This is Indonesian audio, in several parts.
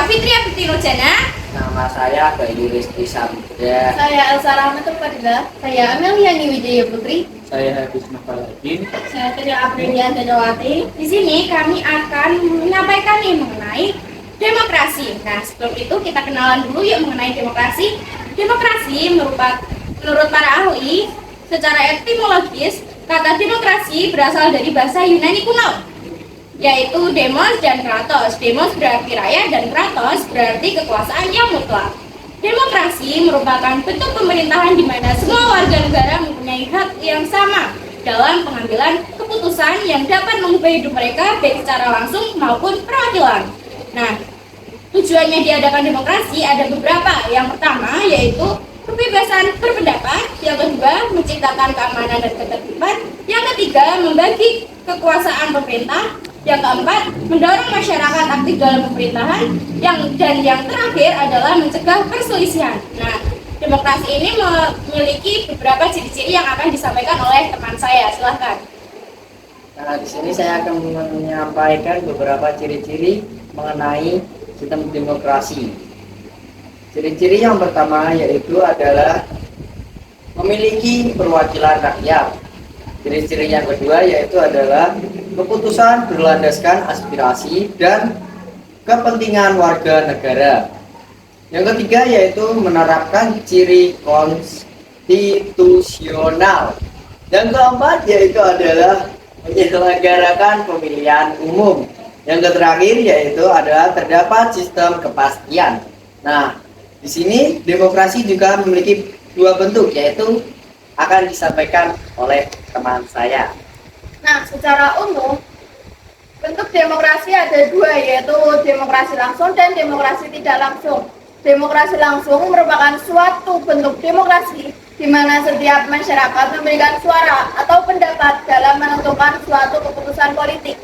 Saya Fitri Apitino Jana. Nama saya Bayu Rizky Samudra. Saya Elsa Rahmatul Fadilah. Saya Amelia Wijaya Putri. Saya Habis Nafaludin. Saya Tria Aprilia Dadawati. Di sini kami akan menyampaikan mengenai demokrasi. Nah, sebelum itu kita kenalan dulu yuk mengenai demokrasi. Demokrasi menurut para ahli, secara etimologis, kata demokrasi berasal dari bahasa Yunani kuno, yaitu demos dan kratos. Demos berarti rakyat dan kratos berarti kekuasaan yang mutlak. Demokrasi merupakan bentuk pemerintahan di mana semua warga negara mempunyai hak yang sama dalam pengambilan keputusan yang dapat mengubah hidup mereka baik secara langsung maupun perwakilan. Nah, tujuannya diadakan demokrasi ada beberapa. Yang pertama yaitu kebebasan berpendapat, yang kedua menciptakan keamanan dan ketertiban, yang ketiga membagi kekuasaan pemerintah, yang keempat mendorong masyarakat aktif dalam pemerintahan, dan yang terakhir adalah mencegah perselisihan. Nah, demokrasi ini memiliki beberapa ciri-ciri yang akan disampaikan oleh teman saya. Silahkan. Nah, di sini saya akan menyampaikan beberapa ciri-ciri mengenai sistem demokrasi. Ciri-ciri yang pertama yaitu adalah memiliki perwakilan rakyat. Ciri-ciri yang kedua yaitu adalah keputusan berlandaskan aspirasi dan kepentingan warga negara. Yang ketiga yaitu menerapkan ciri konstitusional. Yang keempat yaitu adalah menyelenggarakan pemilihan umum. Yang terakhir yaitu adalah terdapat sistem kepastian. Nah, di sini demokrasi juga memiliki dua bentuk, yaitu akan disampaikan oleh teman saya. Nah, secara umum bentuk demokrasi ada dua, yaitu demokrasi langsung dan demokrasi tidak langsung. Demokrasi langsung merupakan suatu bentuk demokrasi di mana setiap masyarakat memberikan suara atau pendapat dalam menentukan suatu keputusan politik.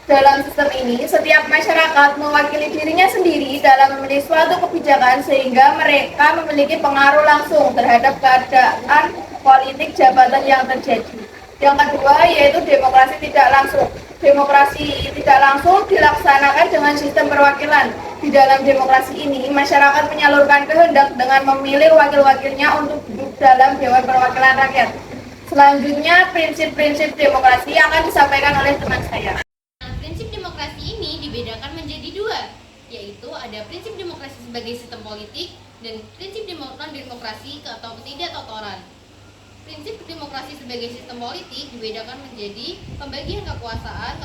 Dalam sistem ini, setiap masyarakat mewakili dirinya sendiri dalam memilih suatu kebijakan sehingga mereka memiliki pengaruh langsung terhadap keadaan politik jabatan yang terjadi. Yang kedua yaitu demokrasi tidak langsung. Demokrasi tidak langsung dilaksanakan dengan sistem perwakilan. Di dalam demokrasi ini, masyarakat menyalurkan kehendak dengan memilih wakil-wakilnya untuk duduk dalam Dewan Perwakilan Rakyat. Selanjutnya, prinsip-prinsip demokrasi akan disampaikan oleh teman saya. Prinsip demokrasi ini dibedakan menjadi dua, yaitu ada prinsip demokrasi sebagai sistem politik dan prinsip non-demokrasi atau ketidaktotoran. Prinsip demokrasi sebagai sistem politik dibedakan menjadi pembagian kekuasaan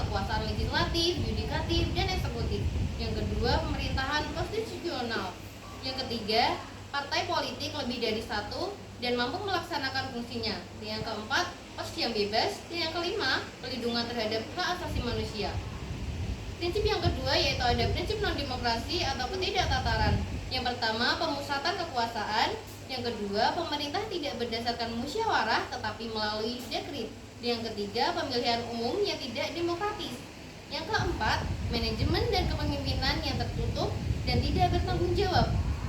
legislatif, yudikatif, dan eksekutif. Yang kedua, pemerintahan konstitusional. Yang ketiga, partai politik lebih dari satu dan mampu melaksanakan fungsinya. Yang keempat, pos yang bebas. Dan yang kelima, perlindungan terhadap hak asasi manusia. Prinsip yang kedua yaitu ada prinsip non-demokrasi atau ketidaktataran. Yang pertama, pemusatan kekuasaan. Yang kedua, pemerintah tidak berdasarkan musyawarah tetapi melalui dekret. Yang ketiga, pemilihan umum yang tidak demokratis. Yang keempat, manajemen dan kepemimpinan yang tertutup dan tidak bertanggung jawab.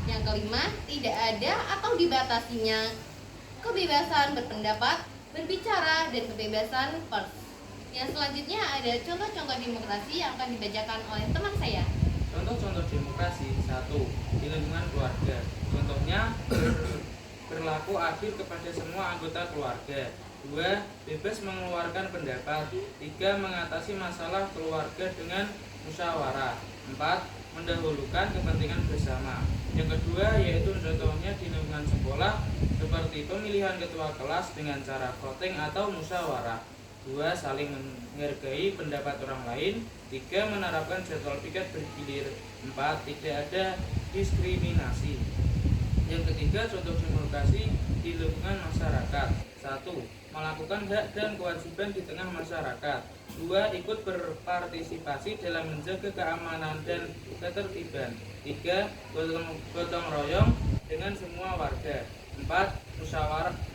Yang kelima, tidak ada atau dibatasinya kebebasan berpendapat, berbicara, dan kebebasan pers. Yang selanjutnya ada contoh-contoh demokrasi yang akan dibacakan oleh teman saya. Contoh-contoh demokrasi: 1. Di lingkungan keluarga. Contohnya berlaku adil kepada semua anggota keluarga. 2. Bebas mengeluarkan pendapat. 3. Mengatasi masalah keluarga dengan musyawarah. 4. Mendahulukan kepentingan bersama. Yang kedua yaitu contohnya di lingkungan sekolah seperti pemilihan ketua kelas dengan cara voting atau musyawarah. 2. Saling menghargai pendapat orang lain. 3. Menerapkan jadwal piket bergilir. 4. Tidak ada diskriminasi. Yang ketiga, contoh demokrasi di lingkungan masyarakat. 1. Melakukan hak dan kewajiban di tengah masyarakat. 2. Ikut berpartisipasi dalam menjaga keamanan dan ketertiban. 3. Gotong royong dengan semua warga. 4.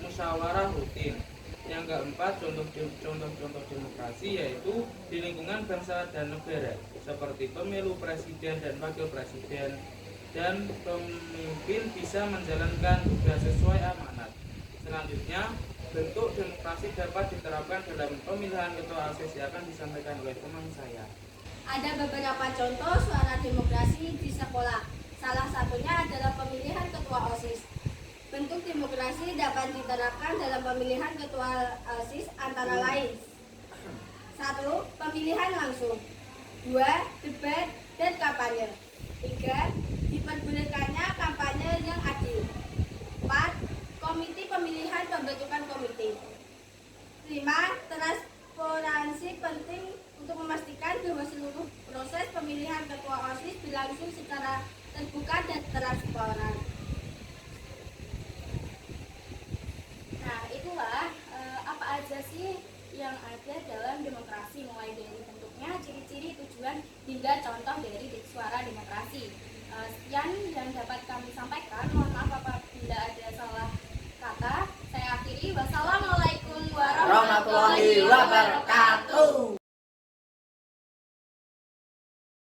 Musyawarah rutin. Yang keempat, contoh demokrasi yaitu di lingkungan bangsa dan negara seperti pemilu presiden dan wakil presiden, dan pemimpin bisa menjalankan tugas sesuai amanat. Selanjutnya, bentuk demokrasi dapat diterapkan dalam pemilihan ketua ASES yang akan disampaikan oleh teman saya. Ada beberapa contoh suara demokrasi bisa dapat diterapkan dalam pemilihan ketua OSIS antara lain: 1. Pemilihan langsung. 2. Debat dan kampanye. 3. Diperbolehkannya kampanye yang adil. 4. Komite pemilihan pembentukan komite. 5. Transparansi penting untuk memastikan bahwa seluruh proses pemilihan ketua OSIS berlangsung secara terbuka dan transparan. Nah, itulah apa aja sih yang ada dalam demokrasi, mulai dari bentuknya, ciri-ciri, tujuan, hingga contoh dari suara demokrasi. Sekian yang dapat kami sampaikan. Mohon maaf apabila ada salah kata. Saya akhiri. Wassalamualaikum warahmatullahi wabarakatuh.